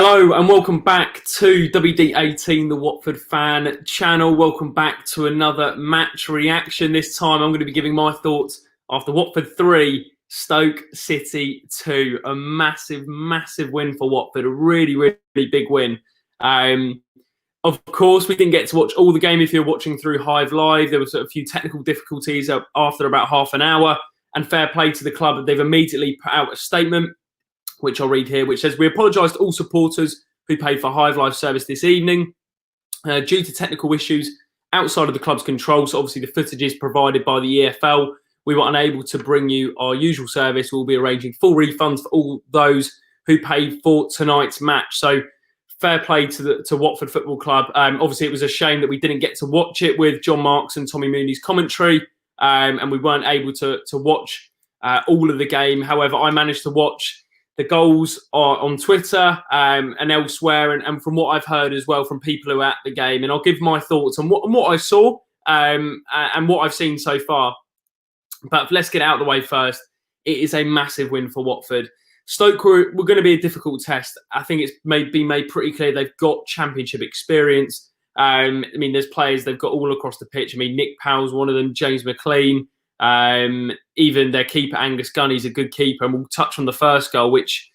Hello and welcome back to WD18, the Watford fan channel. Welcome back to another match reaction. This time I'm going to be giving my thoughts after Watford 3, Stoke City 2. A massive win for Watford. A really big win. Of course, we didn't get to watch all the game if you're watching through Hive Live. There was a few technical difficulties after about half an hour. And fair play to the club. They've immediately put out a statement, which I'll read here, which says, "We apologise to all supporters who paid for Hive Live service this evening. Due to technical issues outside of the club's control, so obviously the footage is provided by the EFL, we were unable to bring you our usual service. We'll be arranging full refunds for all those who paid for tonight's match." So fair play to Watford Football Club. Obviously, it was a shame that we didn't get to watch it with John Marks and Tommy Mooney's commentary, and we weren't able to watch all of the game. However, I managed to watch the goals are on Twitter and elsewhere, and from what I've heard as well from people who are at the game. And I'll give my thoughts on what I saw and what I've seen so far. But let's get it out of the way first. It is a massive win for Watford. Stoke were going to be a difficult test. I think it's been made pretty clear they've got championship experience. There's players they've got all across the pitch. Nick Powell's one of them, James McLean. Even their keeper, Angus Gunny's a good keeper, and we'll touch on the first goal, which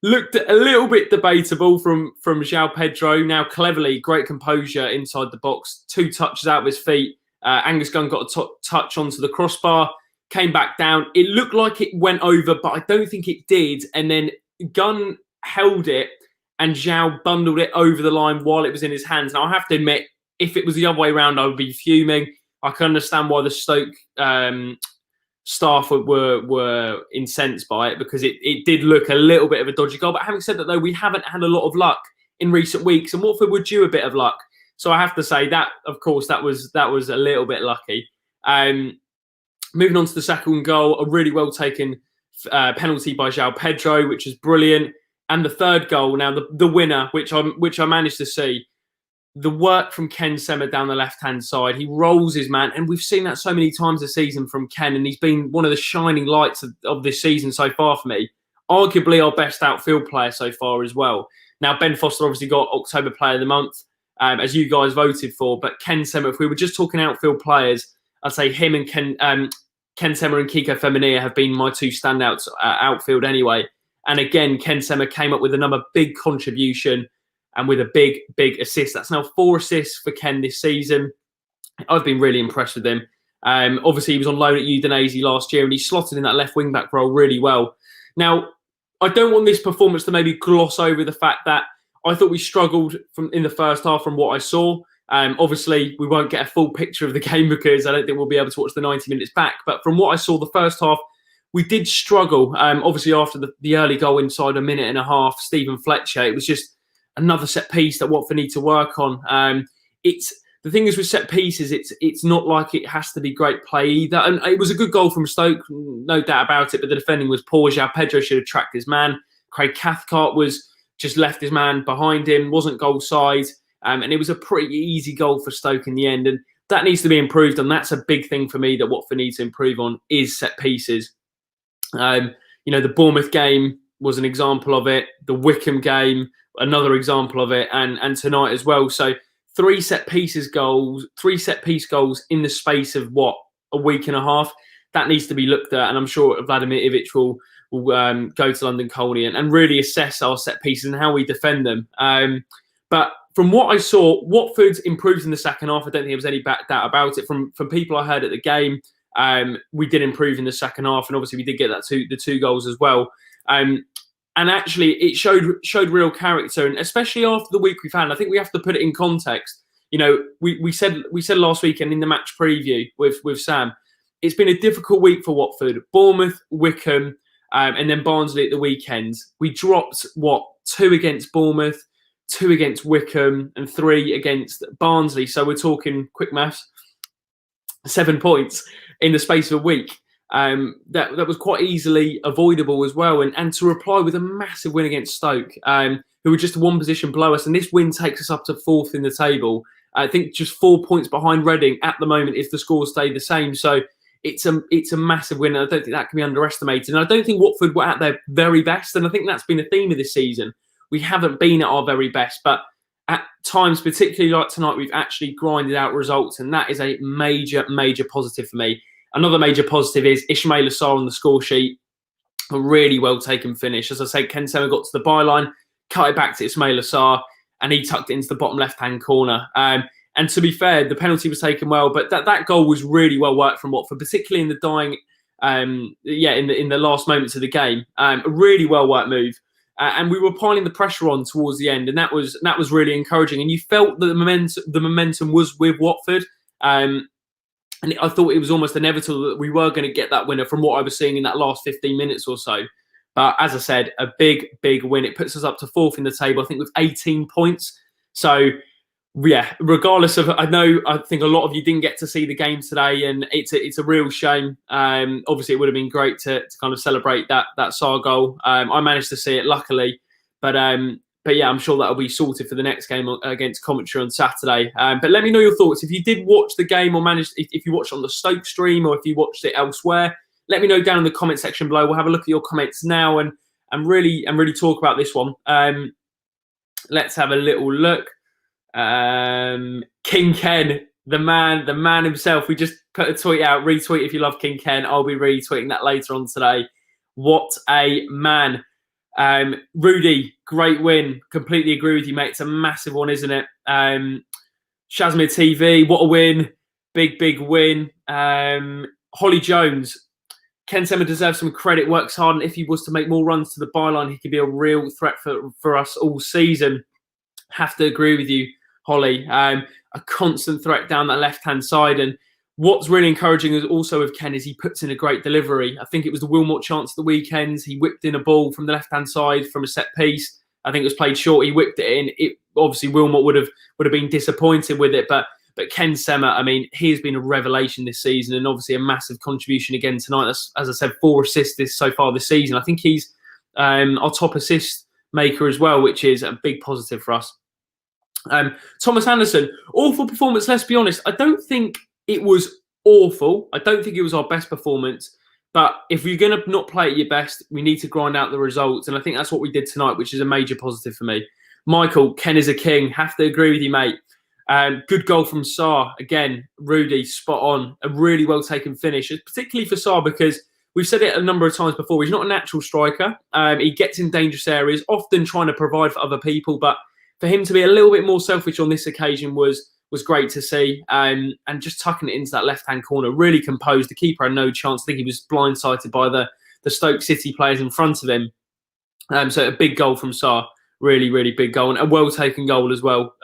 looked a little bit debatable from João Pedro. Now, cleverly, great composure inside the box, 2 touches out of his feet. Angus Gunn got a touch onto the crossbar, came back down. It looked like it went over, but I don't think it did. And then Gunn held it, and João bundled it over the line while it was in his hands. Now, I have to admit, if it was the other way around, I would be fuming. I can understand why the Stoke staff were incensed by it, because it did look a little bit of a dodgy goal. But having said that, though, we haven't had a lot of luck in recent weeks, and Watford were due a bit of luck. So I have to say that, of course, that was a little bit lucky. Moving on to the second goal, a really well taken penalty by João Pedro, which is brilliant. And the third goal, now the winner, which I managed to see. The work from Ken Sema down the left-hand side. He rolls his man, and we've seen that so many times this season from Ken, and he's been one of the shining lights of this season so far for me. Arguably our best outfield player so far as well. Now, Ben Foster obviously got October Player of the Month, as you guys voted for, but Ken Sema, if we were just talking outfield players, I'd say him and Ken Sema and Kiko Femenia have been my 2 standouts outfield anyway. And again, Ken Sema came up with another big contribution, and with a big assist. That's now 4 assists for Ken this season. I've been really impressed with him. Obviously, he was on loan at Udinese last year, and he slotted in that left wing-back role really well. Now, I don't want this performance to maybe gloss over the fact that I thought we struggled in the first half from what I saw. Obviously, we won't get a full picture of the game because I don't think we'll be able to watch the 90 minutes back. But from what I saw the first half, we did struggle. Obviously, after the early goal inside a minute and a half, Stephen Fletcher, it was just another set piece that Watford need to work on. The thing is with set pieces, it's not like it has to be great play either. And it was a good goal from Stoke, no doubt about it, but the defending was poor. João Pedro should have tracked his man. Craig Cathcart was just left his man behind him, wasn't goal side. And it was a pretty easy goal for Stoke in the end. And that needs to be improved. And that's a big thing for me that Watford needs to improve on is set pieces. The Bournemouth game was an example of it. The Wickham game, another example of it, and tonight as well. So 3 set piece goals in the space of a week and a half. That needs to be looked at, and I'm sure Vladimir Ivic will go to London Colney and really assess our set pieces and how we defend them. But from what I saw, Watford improved in the second half. I don't think there was any doubt about it. From people I heard at the game, we did improve in the second half, and obviously we did get the 2 goals as well. And actually, it showed real character, and especially after the week we've had. I think we have to put it in context. We said last week and in the match preview with Sam, it's been a difficult week for Watford. Bournemouth, Wickham, and then Barnsley at the weekends. We dropped 2 against Bournemouth, 2 against Wickham, and 3 against Barnsley. So we're talking quick maths, 7 points in the space of a week. That was quite easily avoidable as well, and to reply with a massive win against Stoke, who were just 1 position below us, and this win takes us up to 4th in the table. I think just 4 points behind Reading at the moment if the scores stay the same. So it's a massive win, and I don't think that can be underestimated. And I don't think Watford were at their very best, and I think that's been a theme of this season. we haven't been at our very best, but at times, particularly like tonight, we've actually grinded out results, and that is a major, major positive for me. Another major positive is Ismaila Sarr on the score sheet. A really well taken finish. As I say, Ken Sema got to the byline, cut it back to Ismaila Sarr, and he tucked it into the bottom left-hand corner. And to be fair, the penalty was taken well, but that goal was really well worked from Watford, particularly in the dying, in the last moments of the game. A really well worked move. And we were piling the pressure on towards the end, and that was really encouraging. And you felt that the momentum was with Watford, and I thought it was almost inevitable that we were going to get that winner from what I was seeing in that last 15 minutes or so. But as I said, a big, big win. It puts us up to 4th in the table, I think, with 18 points. So yeah, regardless of, I think a lot of you didn't get to see the game today, and it's a real shame. Obviously, it would have been great to kind of celebrate that Sarr goal. I managed to see it, luckily, but yeah, I'm sure that'll be sorted for the next game against Coventry on Saturday. But let me know your thoughts. If you did watch the game, or if you watched on the Stoke stream, or if you watched it elsewhere, let me know down in the comment section below. We'll have a look at your comments now and really talk about this one. Let's have a little look. King Ken, the man himself. We just put a tweet out. Retweet if you love King Ken. I'll be retweeting that later on today. What a man. Rudy, great win. Completely agree with you, mate. It's a massive one, isn't it? Shazmir TV, what a win. Big win. Holly Jones, Ken Sema deserves some credit, works hard, and if he was to make more runs to the byline, he could be a real threat for us all season. Have to agree with you, Holly. A constant threat down that left-hand side. And what's really encouraging is also with Ken is he puts in a great delivery. I think it was the Wilmot chance at the weekend. He whipped in a ball from the left-hand side from a set piece. I think it was played short. He whipped it in. Obviously, Wilmot would have been disappointed with it. But Ken Sema, I mean, he has been a revelation this season, and obviously a massive contribution again tonight. That's, as I said, 4 assists so far this season. I think he's our top assist maker as well, which is a big positive for us. Thomas Anderson, awful performance, let's be honest. I don't think it was awful. I don't think it was our best performance. But if you're going to not play at your best, we need to grind out the results. And I think that's what we did tonight, which is a major positive for me. Michael, Ken is a king. Have to agree with you, mate. Good goal from Sarr. Again, Rudy, spot on. A really well taken finish, particularly for Sarr, because we've said it a number of times before. He's not a natural striker. He gets in dangerous areas, often trying to provide for other people. But for him to be a little bit more selfish on this occasion was great to see. And just tucking it into that left-hand corner, really composed. The keeper had no chance. I think he was blindsided by the Stoke City players in front of him. So a big goal from Sarr. Really, really big goal. And a well-taken goal as well.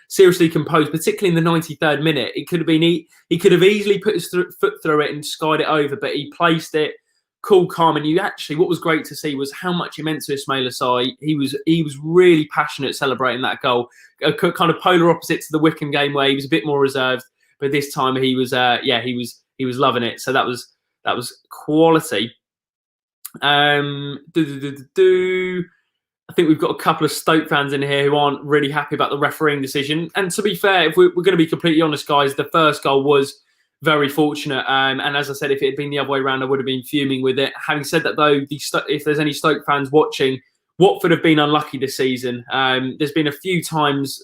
Seriously composed, particularly in the 93rd minute. It could have been he could have easily put his foot through it and skied it over, but he placed it cool, calm. And what was great to see was how much it meant to Ismaila Sarr. He was really passionate celebrating that goal. Kind of polar opposite to the Wickham game where he was a bit more reserved, but this time he was loving it. So that was quality. I think we've got a couple of Stoke fans in here who aren't really happy about the refereeing decision. And to be fair, if we're going to be completely honest, guys, the first goal was very fortunate. And as I said, if it had been the other way around, I would have been fuming with it. Having said that, though, if there's any Stoke fans watching, Watford have been unlucky this season. There's been a few times,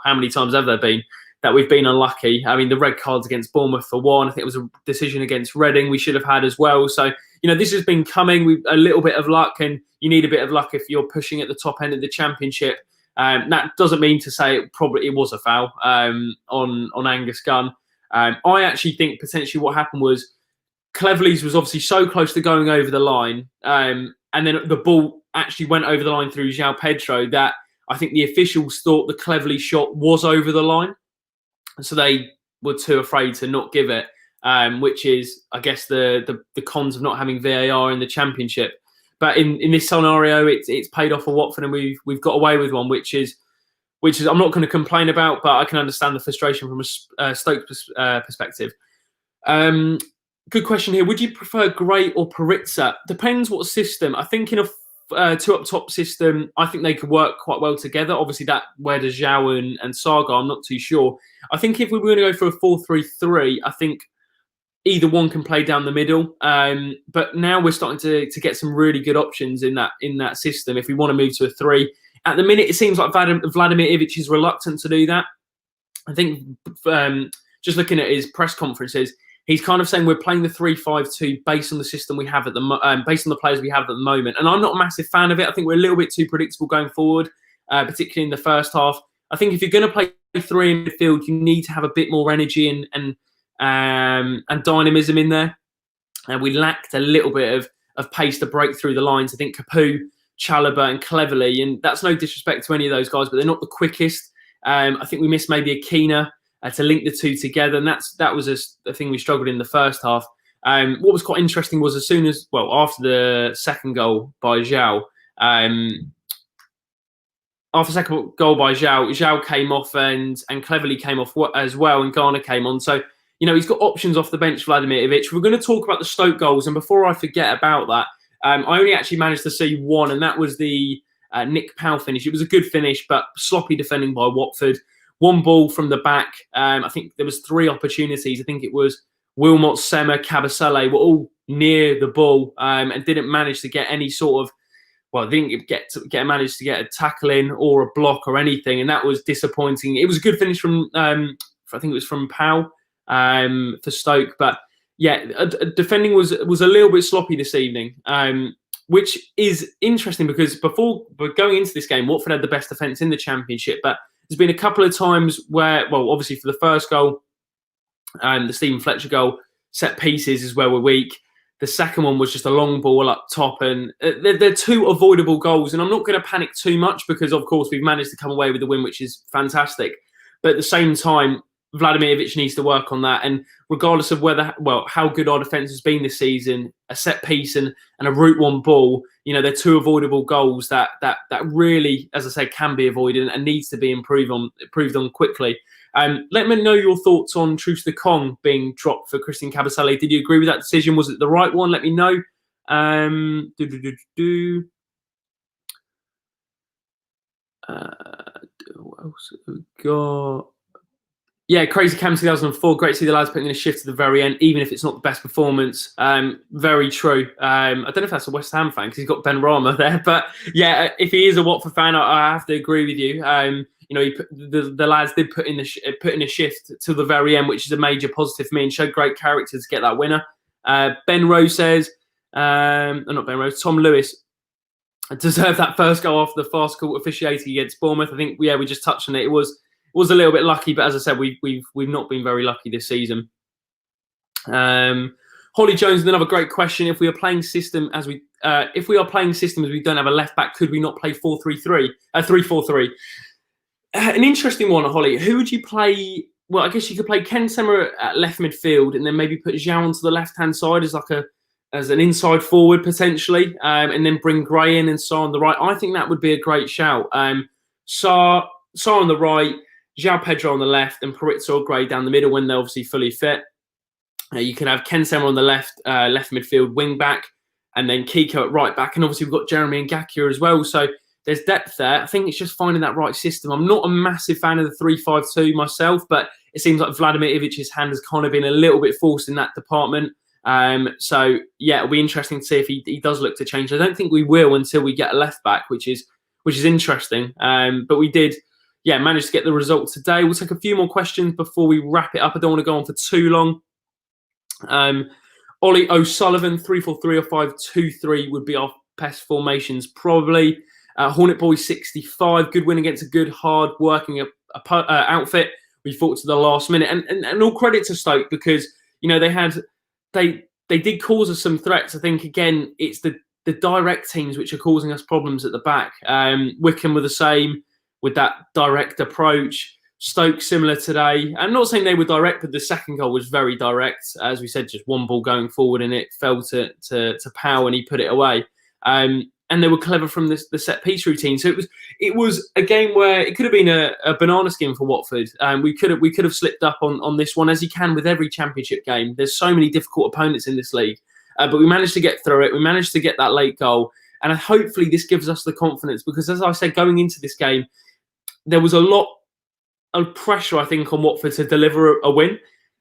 how many times have there been that we've been unlucky? I mean, the red cards against Bournemouth for one. I think it was a decision against Reading we should have had as well. So, this has been coming with a little bit of luck, and you need a bit of luck if you're pushing at the top end of the Championship. That doesn't mean to say it was a foul on Angus Gunn. I actually think potentially what happened was Cleverley's was obviously so close to going over the line, and then the ball actually went over the line through João Pedro that I think the officials thought the Cleverley shot was over the line. So they were too afraid to not give it, which is, I guess, the cons of not having VAR in the Championship. But in this scenario, it's paid off for Watford, and we've got away with one, which is I'm not going to complain about, but I can understand the frustration from a Stoke perspective. Good question here. Would you prefer Gray or Perizza? Depends what system. I think in a 2 up top system, I think they could work quite well together. Obviously, that where does João and Saga, I'm not too sure. I think if we were going to go for a 4-3-3, I think either one can play down the middle. But now we're starting to get some really good options in that system if we want to move to a 3. At the minute, it seems like Vladimir Ivic is reluctant to do that. I think just looking at his press conferences, he's kind of saying we're playing the 3-5-2 based on the system we have based on the players we have at the moment. And I'm not a massive fan of it. I think we're a little bit too predictable going forward, particularly in the first half. I think if you're going to play 3 in midfield, you need to have a bit more energy and dynamism in there. And we lacked a little bit of pace to break through the lines. I think Capoue, Chalobah and Cleverley, and that's no disrespect to any of those guys, but they're not the quickest. I think we missed maybe a Keener to link the two together, and that was a thing we struggled in the first half. What was quite interesting was after the second goal by João, João came off and Cleverley came off as well, and Garner came on. So, he's got options off the bench, Vladimir Ivic. We're going to talk about the Stoke goals, and before I forget about that, I only actually managed to see one, and that was the Nick Powell finish. It was a good finish, but sloppy defending by Watford. One ball from the back. I think there was 3 opportunities. I think it was Wilmot, Sema, Kabasele were all near the ball and didn't manage to get any sort of, didn't manage to get a tackle in or a block or anything, and that was disappointing. It was a good finish from, I think it was from Powell for Stoke, but yeah, defending was a little bit sloppy this evening, which is interesting because before going into this game, Watford had the best defence in the Championship, but there's been a couple of times where, obviously for the first goal, the Stephen Fletcher goal, set pieces is where we're weak. The second one was just a long ball up top, and they're 2 avoidable goals. And I'm not going to panic too much because, of course, we've managed to come away with the win, which is fantastic. But at the same time, Vladimir Ivic needs to work on that. And regardless of how good our defence has been this season, a set piece and a route one ball, they're 2 avoidable goals that really, as I say, can be avoided and needs to be improved on quickly. Let me know your thoughts on Truce de Kong being dropped for Christian Kabasele. Did you agree with that decision? Was it the right one? Let me know. What else have we got? Yeah, Crazy Cam 2004. Great to see the lads putting in a shift to the very end, even if it's not the best performance. Very true. I don't know if that's a West Ham fan because he's got Ben Rama there. But yeah, if he is a Watford fan, I have to agree with you. The lads did put in a shift to the very end, which is a major positive for me and showed great character to get that winner. Ben Rose says, not Ben Rose, Tom Lewis deserved that first goal after the fast call officiating against Bournemouth. I think, we just touched on it. It was a little bit lucky, but as I said, we've not been very lucky this season. Holly Jones, another great question. If we are playing system as we don't have a left back, could we not play 4-3-3? 3-4-3. An interesting one, Holly. Who would you play? Well, I guess you could play Ken Sema at left midfield, and then maybe put João onto the left hand side as an inside forward potentially, and then bring Gray in and Sarr on the right. I think that would be a great shout. Sarr on the right, João Pedro on the left, and Paritza or Gray down the middle when they're obviously fully fit. You can have Ken Sema on the left midfield wing back, and then Kiko at right back, and obviously we've got Jeremy and Ngakia as well. So there's depth there. I think it's just finding that right system. I'm not a massive fan of the 3-5-2 myself, but it seems like Vladimir Ivic's hand has kind of been a little bit forced in that department. So yeah, it'll be interesting to see if he does look to change. I don't think we will until we get a left back, which is interesting. But we did, manage to get the result today. We'll take a few more questions before we wrap it up. I don't want to go on for too long. Ollie O'Sullivan, 3-4-3 or 5-2-3 would be our best formations probably. Hornet Boy 65, good win against a good, hard working outfit. We fought to the last minute, and all credit to Stoke because they did cause us some threats. I think again it's the direct teams which are causing us problems at the back. Wycombe were the same with that direct approach. Stoke similar today. I'm not saying they were direct, but the second goal was very direct. As we said, just one ball going forward and it fell to Powell and he put it away. And they were clever from the set piece routine. So it was a game where it could have been a banana skin for Watford. We could have slipped up on this one, as you can with every championship game. There's so many difficult opponents in this league, but we managed to get through it. We managed to get that late goal, and hopefully this gives us the confidence because, as I said, going into this game, there was a lot of pressure, I think, on Watford to deliver a win.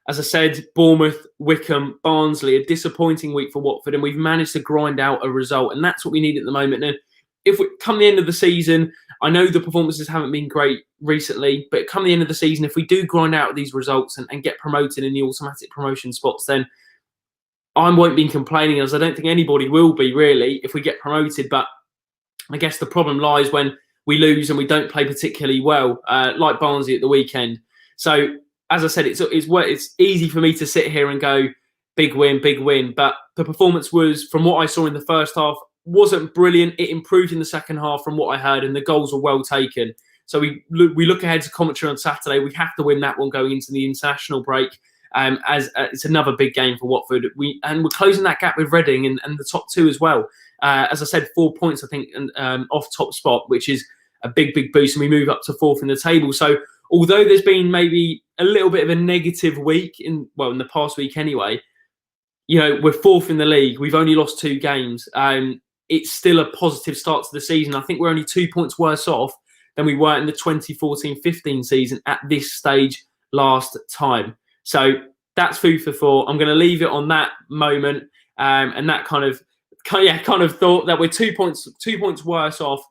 As I said, Bournemouth, Wickham, Barnsley, a disappointing week for Watford, and we've managed to grind out a result, and that's what we need at the moment. And if we come the end of the season, I know the performances haven't been great recently, but come the end of the season, if we do grind out these results and get promoted in the automatic promotion spots, then I won't be complaining, as I don't think anybody will be really if we get promoted. But I guess the problem lies when we lose and we don't play particularly well, like Barnsley at the weekend. So, as I said, it's easy for me to sit here and go, big win. But the performance was, from what I saw in the first half, wasn't brilliant. It improved in the second half from what I heard, and the goals were well taken. So we look ahead to Coventry on Saturday. We have to win that one going into the international break. As it's another big game for Watford. We're closing that gap with Reading and the top two as well. As I said, 4 points, I think, off top spot, which is a big boost, and we move up to fourth in the table. So although there's been maybe a little bit of a negative week in the past week anyway, we're fourth in the league. We've only lost 2 games. It's still a positive start to the season. I think we're only 2 points worse off than we were in the 2014-15 season at this stage last time. So that's food for thought. I'm going to leave it on that moment, and that kind of thought that we're 2 points worse off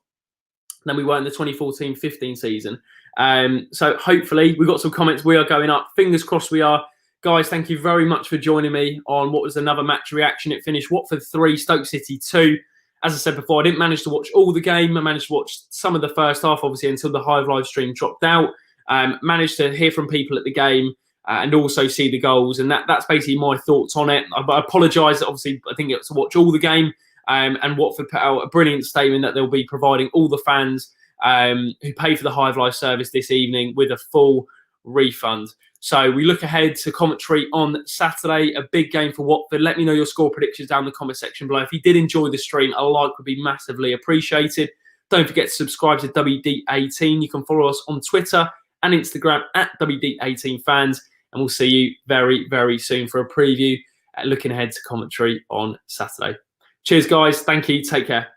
than we were in the 2014-15 season. So hopefully we've got some comments. We are going up. Fingers crossed we are. Guys, thank you very much for joining me on what was another match reaction. It finished Watford 3, Stoke City 2. As I said before, I didn't manage to watch all the game. I managed to watch some of the first half, obviously, until the Hive live stream dropped out. Managed to hear from people at the game and also see the goals. And that's basically my thoughts on it. I apologise that obviously I didn't get to watch all the game. And Watford put out a brilliant statement that they'll be providing all the fans who pay for the Hive live service this evening with a full refund. So we look ahead to Coventry on Saturday, a big game for Watford. Let me know your score predictions down in the comment section below. If you did enjoy the stream, a like would be massively appreciated. Don't forget to subscribe to WD18. You can follow us on Twitter and Instagram at WD18fans. And we'll see you very, very soon for a preview looking ahead to Coventry on Saturday. Cheers, guys. Thank you. Take care.